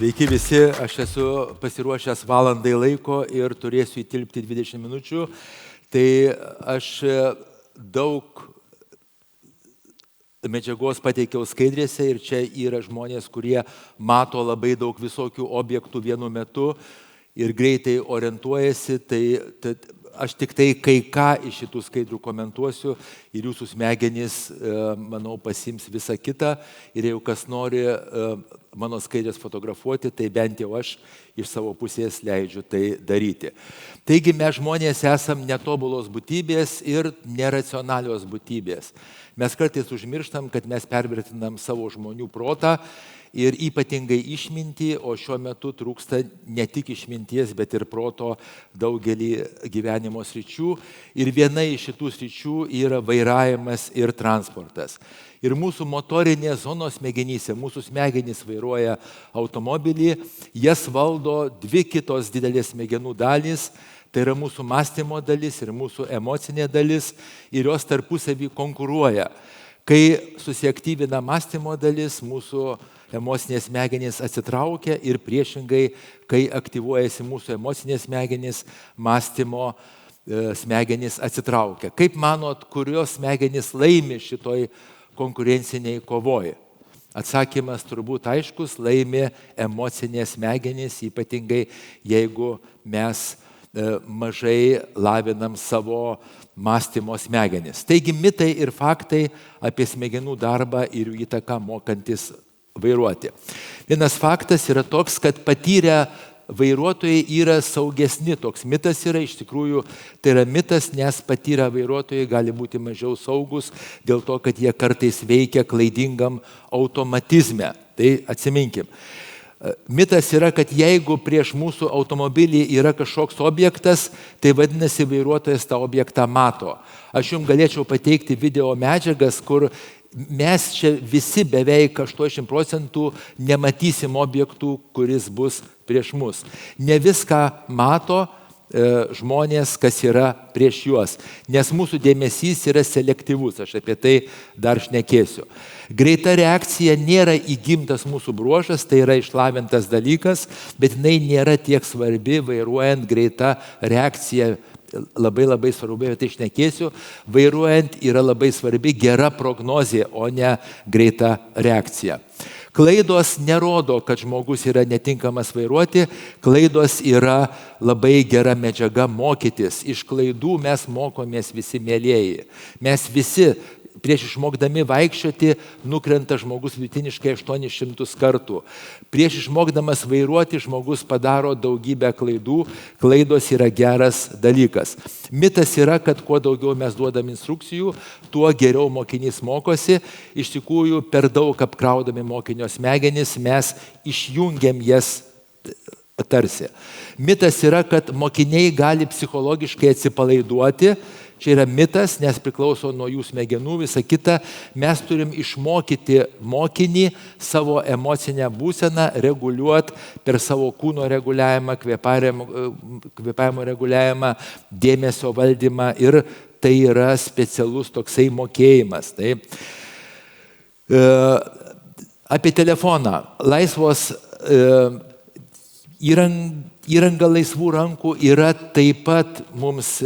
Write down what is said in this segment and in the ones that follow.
Sveiki visi, aš esu pasiruošęs valandai laiko ir turėsiu įtilpti 20 minučių. Tai aš daug medžiagos pateikiau skaidrėse ir čia yra žmonės, kurie mato labai daug visokių objektų vienu metu ir greitai orientuojasi. Tai aš tik tai kai ką iš šitų skaidrų komentuosiu ir jūsų smegenys, manau, pasims visą kitą. Ir jeigu kas nori mano skaidrės fotografuoti, tai bent jau aš iš savo pusės leidžiu tai daryti. Taigi mes žmonės esam netobulos būtybės ir neracionalios būtybės. Mes kartais užmirštam, kad mes pervertinam savo žmonių protą ir ypatingai išmintį, o šiuo metu trūksta ne tik išminties, bet ir proto daugelį gyvenimo sričių. Ir viena iš šitų sričių yra vairavimas ir transportas. Ir mūsų motorinės zonos smegenyse, mūsų smegenys vairuoja automobilį, jas valdo dvi kitos didelės smegenų dalys. Tai yra mūsų mąstymo dalis ir mūsų emocinė dalis ir jos tarpusavį konkuruoja. Kai susiaktyvina mąstymo dalis, mūsų emocinės smegenys atsitraukia ir priešingai, kai aktyvuojasi mūsų emocinės smegenys, mąstymo smegenys atsitraukia. Kaip manot, kurios smegenys laimi šitoj konkurenciniai kovoj? Atsakymas turbūt aiškus, laimi emocinės smegenys, ypatingai jeigu mes mažai lavinam savo mąstymo smegenis. Taigi mitai ir faktai apie smegenų darbą ir jų įtaką mokantis vairuoti. Vienas faktas yra toks, kad patyrę vairuotojai yra saugesni. Toks mitas yra, iš tikrųjų tai yra mitas, nes patyrę vairuotojai gali būti mažiau saugus dėl to, kad jie kartais veikia klaidingam automatizme. Tai atsiminkim. Mitas yra, kad jeigu prieš mūsų automobilį yra kažkoks objektas, tai vadinasi vairuotojas tą objektą mato. Aš jums galėčiau pateikti video medžiagas, kur mes čia visi beveik 80% nematysim objektų, kuris bus prieš mus. Ne viską mato žmonės, kas yra prieš juos, nes mūsų dėmesys yra selektyvus, aš apie tai dar šnekėsiu. Greita reakcija nėra įgimtas mūsų bruožas, tai yra išlavintas dalykas, bet jinai nėra tiek svarbi vairuojant. Greita reakcija labai svarbi, bet tai šnekėsiu. Vairuojant yra labai svarbi gera prognozė, o ne greita reakcija. Klaidos nerodo, kad žmogus yra netinkamas vairuoti, klaidos yra labai gera medžiaga mokytis. Iš klaidų mes mokomės visi mielieji. Mes visi prieš išmokdami vaikščioti nukrenta žmogus vidutiniškai 800 kartų. Prieš išmokdamas vairuoti žmogus padaro daugybę klaidų. Klaidos yra geras dalykas. Mitas yra, kad kuo daugiau mes duodam instrukcijų, tuo geriau mokinys mokosi. Iš tikrųjų, per daug apkraudami mokinio smegenis mes išjungiam jas tarsi. Mitas yra, kad mokiniai gali psichologiškai atsipalaiduoti. Čia yra mitas, nes priklauso nuo jų smegenų, visa kita. Mes turim išmokyti mokinį savo emocinę būseną reguliuoti per savo kūno reguliavimą, kvėpavimo reguliavimą, dėmesio valdymą ir tai yra specialus toksai mokėjimas. Tai, apie telefoną. Laisvos įranga laisvų rankų yra taip pat mums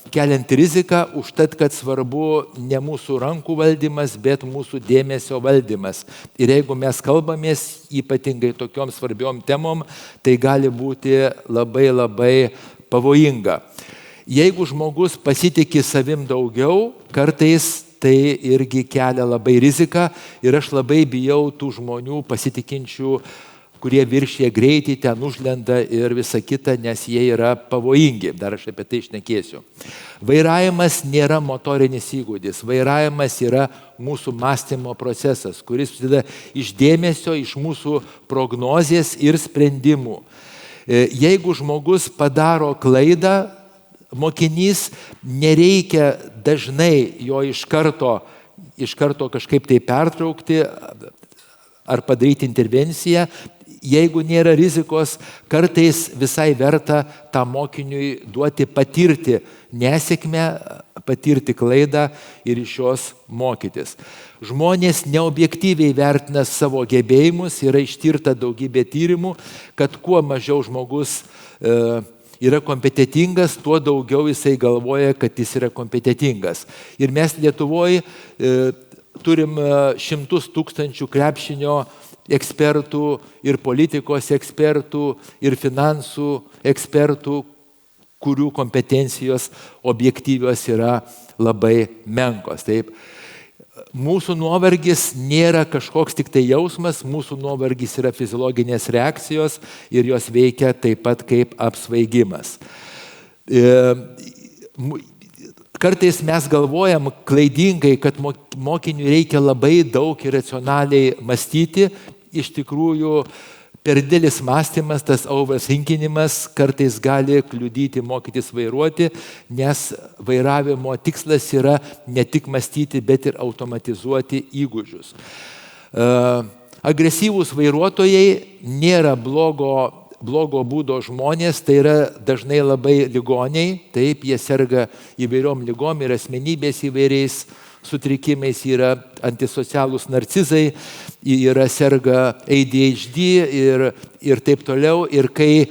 keliant riziką, užtat, kad svarbu ne mūsų rankų valdymas, bet mūsų dėmesio valdymas. Ir jeigu mes kalbamės ypatingai tokiom svarbiom temom, tai gali būti labai pavojinga. Jeigu žmogus pasitikė savim daugiau, kartais tai irgi kelia labai riziką ir aš labai bijau tų žmonių pasitikinčių, kurie viršė greitį, ten užlenda ir visa kita, nes jie yra pavojingi. Dar aš apie tai šnekėsiu. Vairavimas nėra motorinis įgūdis. Vairavimas yra mūsų mąstymo procesas, kuris susideda iš dėmesio, iš mūsų prognozės ir sprendimų. Jeigu žmogus padaro klaidą, mokinys, nereikia dažnai jo iš karto kažkaip tai pertraukti ar padaryti intervenciją. jeigu nėra rizikos, kartais visai verta tam mokiniui duoti patirti nesėkmę, patirti klaidą ir iš jos mokytis. Žmonės neobjektyviai vertina savo gebėjimus, yra ištirta daugybė tyrimų, kad kuo mažiau žmogus yra kompetentingas, tuo daugiau jisai galvoja, kad jis yra kompetentingas. Ir mes Lietuvoje turim šimtus tūkstančių krepšinio ekspertų ir politikos ekspertų ir finansų ekspertų, kurių kompetencijos objektyvios yra labai menkos. Taip. Mūsų nuovargis nėra kažkoks tik tai jausmas, mūsų nuovargis yra fiziologinės reakcijos ir jos veikia taip pat kaip apsvaigimas. Kartais mes galvojam klaidingai, kad mokiniui reikia labai daug ir racionaliai mąstyti. Iš tikrųjų, per didelis mąstymas, tas overthinkinimas kartais gali kliudyti mokytis vairuoti, nes vairavimo tikslas yra ne tik mąstyti, bet ir automatizuoti įgūdžius. Agresyvūs vairuotojai nėra blogo būdo žmonės, tai yra dažnai labai ligoniai, taip, jie serga įvairiom ligom ir asmenybės įvairiais sutrikimais, yra antisocialūs narcizai, yra serga ADHD ir taip toliau. Ir kai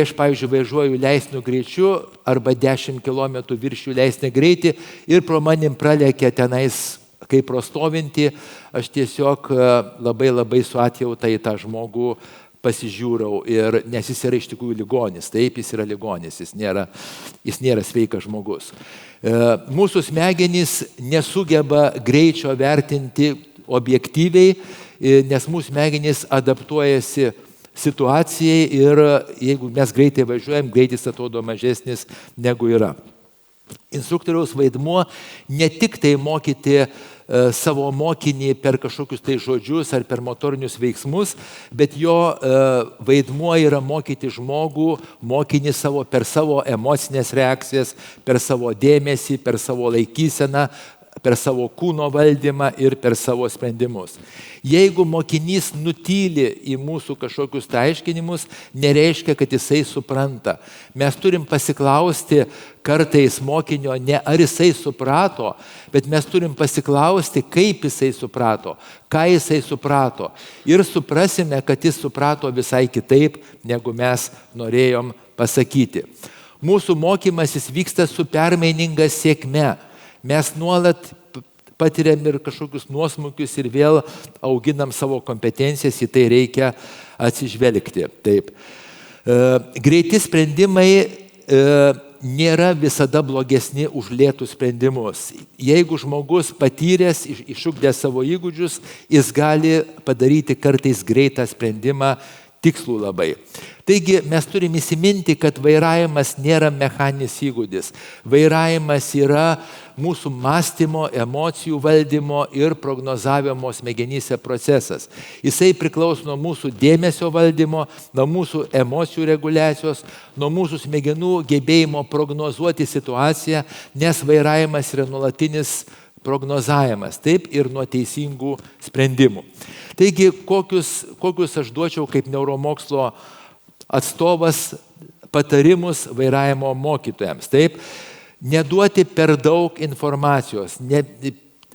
aš, pavyzdžiui, važiuoju leistinu greičiu arba 10 km viršiju leistinį greitį ir pro manim pralekia tenais kaip prostovinti, aš tiesiog labai su atjauta į tą žmogų pasižiūrau, nes jis yra iš tikrųjų ligonis. Taip, jis yra ligonis, jis nėra sveikas žmogus. Mūsų smegenys nesugeba greičio vertinti objektyviai, nes mūsų smegenys adaptuojasi situacijai ir jeigu mes greitai važiuojam, greitis atrodo mažesnis negu yra. Instruktoriaus vaidmuo ne tik tai mokyti savo mokinį per kažkokius tai žodžius ar per motorinius veiksmus, bet jo vaidmuo yra mokyti žmogų, mokinį per savo emocinės reakcijas, per savo dėmesį, per savo laikyseną, per savo kūno valdymą ir per savo sprendimus. Jeigu mokinys nutyli į mūsų kažkokius aiškinimus, nereiškia, kad jisai supranta. Mes turim pasiklausti kartais mokinio ne ar jisai suprato, bet mes turim pasiklausti, kaip jisai suprato, ką jisai suprato. Ir suprasime, kad jis suprato visai kitaip, negu mes norėjom pasakyti. Mūsų mokymasis vyksta su permaininga sėkme. Mes nuolat patiriam ir kažkokius nuosmukius ir vėl auginam savo kompetencijas, į tai reikia atsižvelgti. Taip. Greiti sprendimai nėra visada blogesni už lėtus sprendimus. Jeigu žmogus patyręs, išugdęs savo įgūdžius, jis gali padaryti kartais greitą sprendimą, tikslų labai. Taigi mes turime įsiminti, kad vairavimas nėra mechaninis įgūdis. Vairavimas yra mūsų mąstymo, emocijų valdymo ir prognozavimo smegenyse procesas. Jisai priklauso nuo mūsų dėmesio valdymo, nuo mūsų emocijų reguliacijos, nuo mūsų smegenų gebėjimo prognozuoti situaciją, nes vairavimas yra nuolatinis prognozavimas, taip ir nuo teisingų sprendimų. Taigi, kokius aš duočiau kaip neuromokslo atstovas patarimus vairavimo mokytojams. Taip, neduoti per daug informacijos,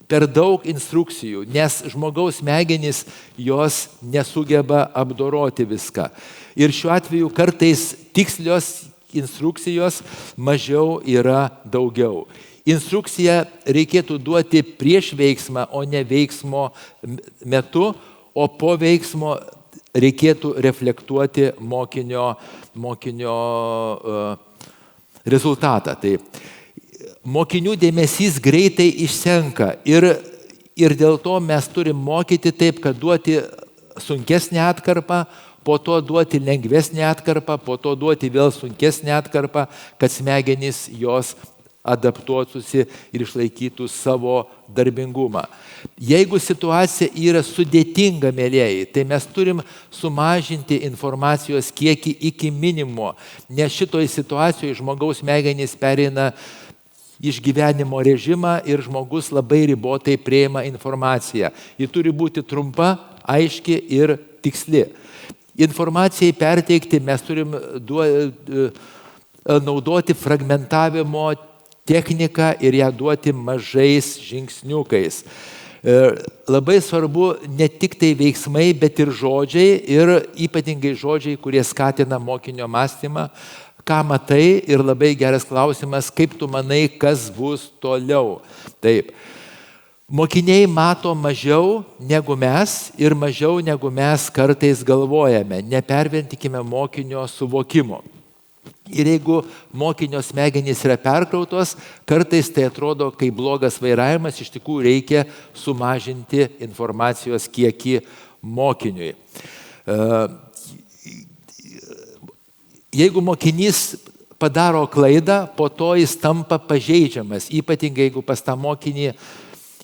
per daug instrukcijų, nes žmogaus smegenys jos nesugeba apdoroti viską. Ir šiuo atveju kartais tikslios instrukcijos mažiau yra daugiau. Instrukciją reikėtų duoti prieš veiksmą, o ne veiksmo metu, o po veiksmo reikėtų reflektuoti mokinio rezultatą. Tai mokinių dėmesys greitai išsenka ir dėl to mes turim mokyti taip, kad duoti sunkesnę atkarpą, po to duoti lengvesnę atkarpą, po to duoti vėl sunkesnę atkarpą, kad smegenys jos adaptuotųsi ir išlaikytų savo darbingumą. Jeigu situacija yra sudėtinga, mielieji, tai mes turim sumažinti informacijos kiekį iki minimumo, nes šitoje situacijoje žmogaus smegenys pereina išgyvenimo režimą ir žmogus labai ribotai priima informaciją. Ji turi būti trumpa, aiški ir tiksli. Informacijai perteikti mes turim naudoti fragmentavimo techniką ir ją duoti mažais žingsniukais. Labai svarbu ne tik tai veiksmai, bet ir žodžiai, ir ypatingai žodžiai, kurie skatina mokinio mąstymą. Ką matai, ir labai geras klausimas, kaip tu manai, kas bus toliau. Taip. Mokiniai mato mažiau negu mes ir mažiau negu mes kartais galvojame. Nepervertinkime mokinio suvokimo. Ir jeigu mokinio smegenys yra perkrautos, kartais tai atrodo kaip blogas vairavimas, iš tikrųjų reikia sumažinti informacijos kiekį mokiniui. Jeigu mokinys padaro klaidą, po to jis tampa pažeidžiamas, ypatingai jeigu pas tą mokinį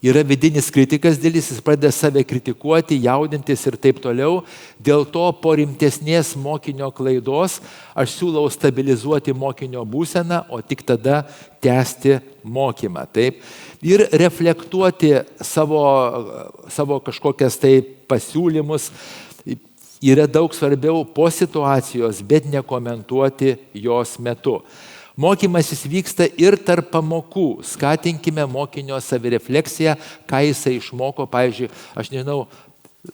yra vidinis kritikas didelis, jis pradeda save kritikuoti, jaudintis ir taip toliau. Dėl to po rimtesnės mokinio klaidos aš siūlau stabilizuoti mokinio būseną, o tik tada tęsti mokymą. Taip? Ir reflektuoti savo kažkokias tai pasiūlymus. Yra daug svarbiau po situacijos, bet nekomentuoti jos metu. Mokymasis vyksta ir tarp pamokų. Skatinkime mokinio savirefleksiją, ką jisai išmoko. Pavyzdžiui, aš nežinau,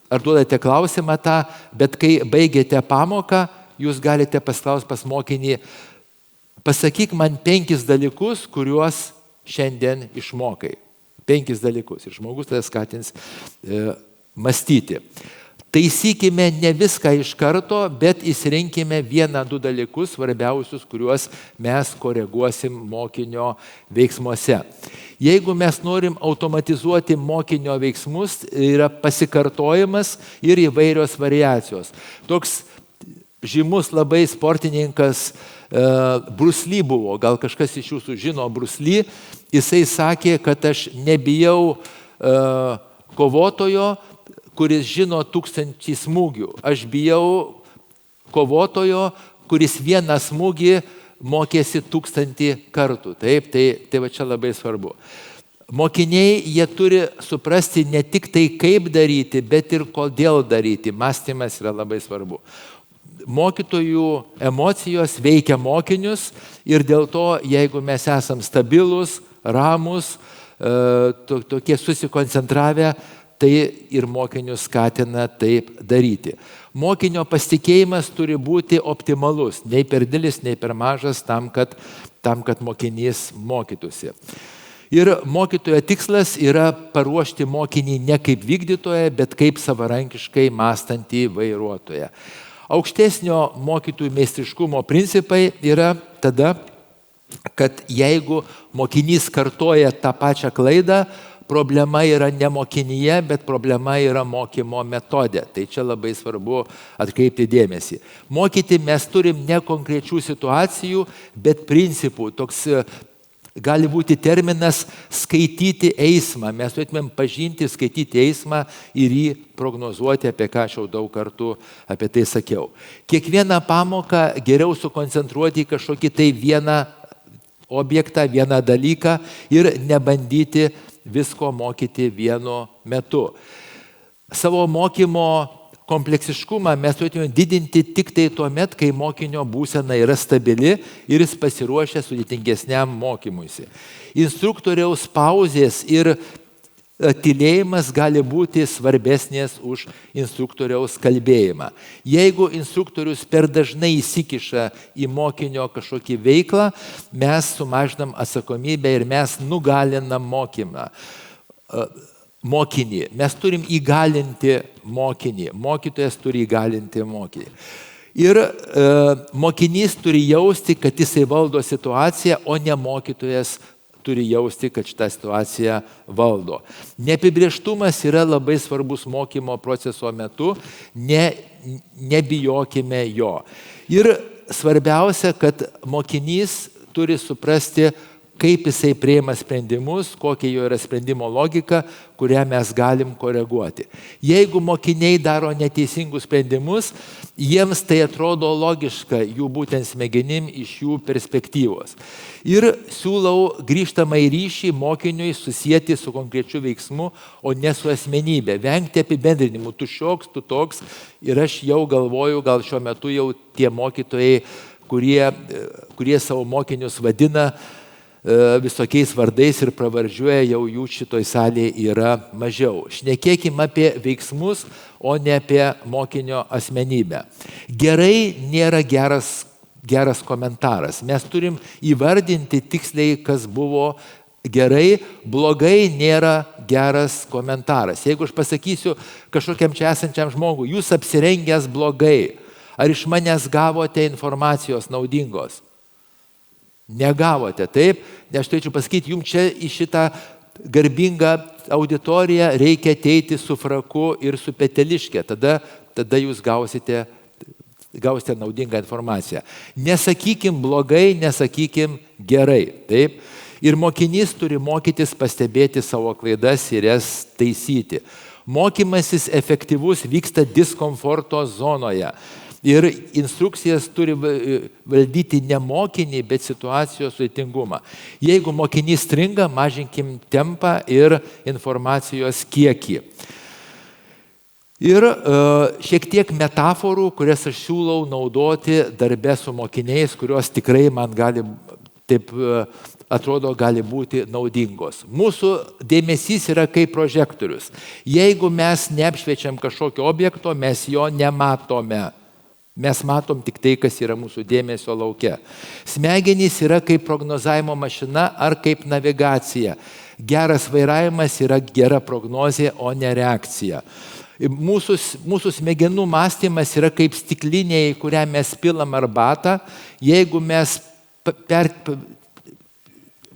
ar duodate klausimą tą, bet kai baigėte pamoką, jūs galite paklausti pas mokinį, pasakyk man 5 dalykus, kuriuos šiandien išmokai. 5 dalykus. Ir žmogus tada skatins mąstyti. Taisykime ne viską iš karto, bet įsirinkime 1-2 dalykus svarbiausius, kuriuos mes koreguosim mokinio veiksmuose. Jeigu mes norim automatizuoti mokinio veiksmus, yra pasikartojimas ir įvairios variacijos. Toks žymus labai sportininkas Bruce Lee buvo, gal kažkas iš jūsų žino Bruce Lee, jisai sakė, kad aš nebijau kovotojo, kuris žino 1000 smūgių. Aš bijau kovotojo, kuris vieną smūgį mokėsi 1000 kartų. Taip, tai va čia labai svarbu. Mokiniai, jie turi suprasti ne tik tai, kaip daryti, bet ir kodėl daryti. Mąstymas yra labai svarbu. Mokytojų emocijos veikia mokinius ir dėl to, jeigu mes esam stabilus, ramus, tokie susikoncentravę, tai ir mokinius skatina taip daryti. Mokinio pasitikėjimas turi būti optimalus, nei per didelis, nei per mažas, tam, kad mokinys mokytųsi. Ir mokytojo tikslas yra paruošti mokinį ne kaip vykdytoją, bet kaip savarankiškai mąstantį vairuotoją. Aukštesnio mokytojų meistriškumo principai yra tada, kad jeigu mokinys kartoja tą pačią klaidą, problema yra ne mokinyje, bet problema yra mokymo metode. Tai čia labai svarbu atkreipti dėmesį. Mokyti mes turim ne konkrečių situacijų, bet principų. Toks gali būti terminas skaityti eismą. Mes turėtumėm pažinti, skaityti eismą ir jį prognozuoti, apie ką aš jau daug kartų apie tai sakiau. Kiekvieną pamoką geriau sukoncentruoti į kažkokį tai vieną objektą, vieną dalyką ir nebandyti visko mokyti vienu metu. Savo mokymo kompleksiškumą mes turėtume didinti tik tai tuo met, kai mokinio būsena yra stabili ir jis pasiruošia sudėtingesniam mokymuisi. Instruktoriaus pauzės ir tylėjimas gali būti svarbesnės už instruktoriaus kalbėjimą. Jeigu instruktorius per dažnai įsikiša į mokinio kažkokį veiklą, mes sumažinam atsakomybę ir mes nugalinam mokinį. Mes turim įgalinti mokinį. Mokytojas turi įgalinti mokinį. Ir mokinys turi jausti, kad jisai valdo situaciją, o ne mokytojas turi jausti, kad šitą situaciją valdo. Neapibrėžtumas yra labai svarbus mokymo proceso metu, nebijokime jo. Ir svarbiausia, kad mokinys turi suprasti, kaip jisai priima sprendimus, kokia jo yra sprendimo logika, kurią mes galim koreguoti. Jeigu mokiniai daro neteisingus sprendimus, jiems tai atrodo logiška jų būtent smegenim iš jų perspektyvos. Ir siūlau grįžtamą į ryšį mokiniui susijęti su konkrečiu veiksmu, o ne su asmenybė. Vengti apibendrinimų, tu šioks, tu toks. Ir aš jau galvoju, gal šiuo metu jau tie mokytojai, kurie savo mokinius vadina visokiais vardais ir pravardžiuoja, jau jų šitoj salėje yra mažiau. Šnekėkim apie veiksmus, o ne apie mokinio asmenybę. Gerai nėra geras komentaras. Mes turim įvardinti tiksliai, kas buvo gerai, blogai nėra geras komentaras. Jeigu aš pasakysiu kažkokiam čia esančiam žmogui, jūs apsirengęs blogai, ar iš manęs gavote informacijos naudingos? Negavote, taip? Nes aš turėčiau pasakyti, jums čia į šitą garbingą auditoriją reikia ateiti su fraku ir su peteliške. Tada jūs gausite naudingą informaciją. Nesakykim blogai, nesakykim gerai, taip? Ir mokinys turi mokytis pastebėti savo klaidas ir jas taisyti. Mokymasis efektyvus vyksta diskomforto zonoje. Ir instrukcijas turi valdyti ne mokinį, bet situacijos sudėtingumą. Jeigu mokinys stringa, mažinkim tempą ir informacijos kiekį. Ir šiek tiek metaforų, kurias aš siūlau naudoti darbe su mokiniais, kurios tikrai man gali būti naudingos. Mūsų dėmesys yra kaip prožektorius. Jeigu mes neapšviečiam kažkokio objekto, mes jo nematome. Mes matom tik tai, kas yra mūsų dėmesio lauke. Smegenys yra kaip prognozavimo mašina ar kaip navigacija. Geras vairavimas yra gera prognozė, o ne reakcija. Mūsų smegenų mąstymas yra kaip stiklinė, į kurią mes pilam arbatą. Jeigu mes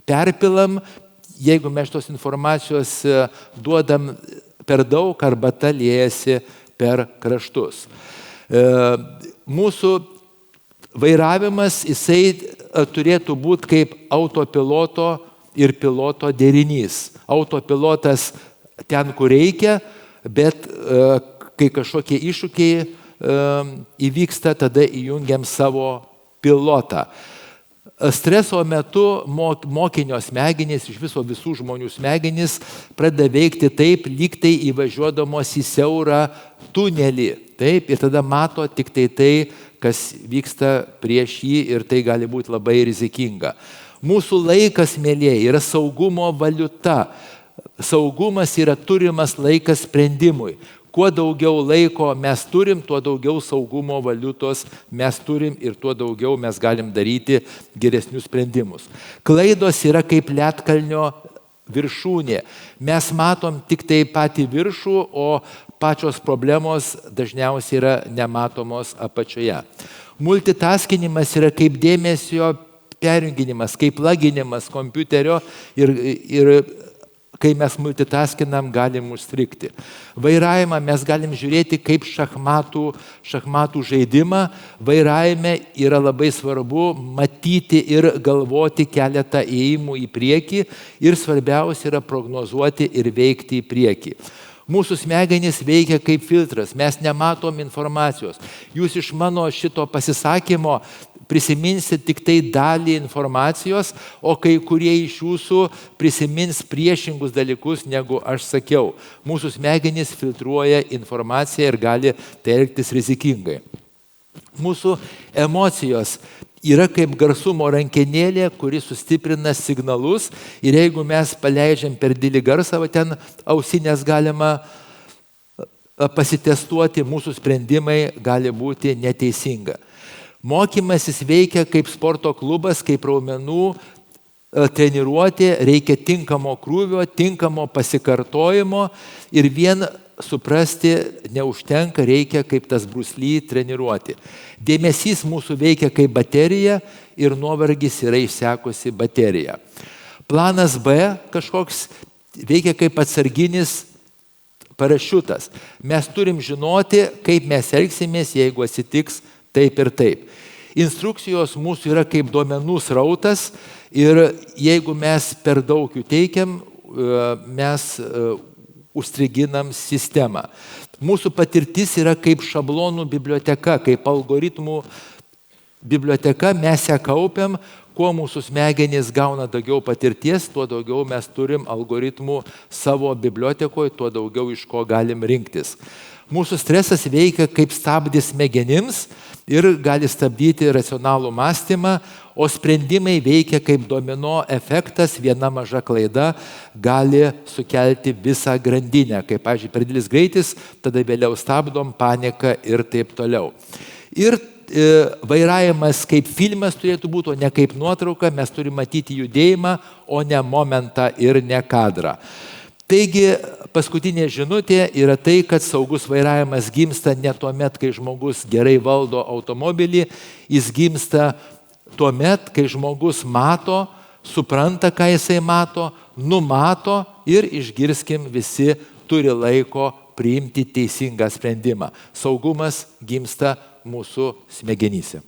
perpilam, jeigu mes tos informacijos duodam per daug, arbata liejasi per kraštus. Mūsų vairavimas, jisai turėtų būti kaip autopiloto ir piloto derinys. Autopilotas ten, kur reikia, bet kai kažkokie iššūkiai įvyksta, tada įjungiam savo pilotą. Streso metu mokinio smegenys, iš visų žmonių smegenys, pradeda veikti taip, lyg tai įvažiuodamos į siaurą tunelį. Taip, ir tada mato tik tai, kas vyksta prieš jį, ir tai gali būti labai rizikinga. Mūsų laikas, mėlyje, yra saugumo valiuta. Saugumas yra turimas laikas sprendimui. Kuo daugiau laiko mes turim, tuo daugiau saugumo valiutos mes turim ir tuo daugiau mes galim daryti geresnius sprendimus. Klaidos yra kaip ledkalnio viršūnė. Mes matom tik tai patį viršų, o pačios problemos dažniausiai yra nematomos apačioje. Multitaskinimas yra kaip dėmesio perjunginimas, kaip laginimas kompiuterio ir kai mes multitaskinam, galim užstrigti. Vairavimą mes galim žiūrėti kaip šachmatų žaidimą. Vairavime yra labai svarbu matyti ir galvoti keletą ėjimų į priekį ir svarbiausia yra prognozuoti ir veikti į priekį. Mūsų smegenys veikia kaip filtras, mes nematom informacijos. Jūs iš mano šito pasisakymo prisiminsit tik tai dalį informacijos, o kai kurie iš jūsų prisimins priešingus dalykus, negu aš sakiau. Mūsų smegenys filtruoja informaciją ir gali tai elgtis rizikingai. Mūsų emocijos yra kaip garsumo rankenėlė, kuri sustiprina signalus, ir jeigu mes paleidžiam per didelį garsą, ten ausinės galima pasitestuoti, mūsų sprendimai gali būti neteisinga. Mokymasis veikia kaip sporto klubas, kaip raumenų treniruotė, reikia tinkamo krūvio, tinkamo pasikartojimo ir vien suprasti neužtenka, reikia kaip tas Bruce Lee treniruoti. Dėmesys mūsų veikia kaip baterija ir nuovargis yra išsekusi baterija. Planas B kažkoks veikia kaip atsarginis parašiutas. Mes turim žinoti, kaip mes elgsimės, jeigu atsitiks taip ir taip. Instrukcijos mūsų yra kaip duomenų srautas ir jeigu mes per daug jų teikiam, mes užstriginam sistemą. Mūsų patirtis yra kaip šablonų biblioteka, kaip algoritmų biblioteka, mes ją kaupiam, kuo mūsų smegenys gauna daugiau patirties, tuo daugiau mes turim algoritmų savo bibliotekoje, tuo daugiau iš ko galim rinktis. Mūsų stresas veikia kaip stabdis smegenims ir gali stabdyti racionalų mąstymą, o sprendimai veikia kaip domino efektas, viena maža klaida gali sukelti visą grandinę. Kaip, pavyzdžiui, per didelis greitis, tada vėliau stabdom, panika ir taip toliau. Ir vairavimas kaip filmas turėtų būti, o ne kaip nuotrauka, mes turime matyti judėjimą, o ne momentą ir ne kadrą. Taigi, paskutinė žinutė yra tai, kad saugus vairavimas gimsta ne tuomet, kai žmogus gerai valdo automobilį, jis gimsta tuomet, kai žmogus mato, supranta, ką jisai mato, numato ir išgirskim visi turi laiko priimti teisingą sprendimą. Saugumas gimsta mūsų smegenyse.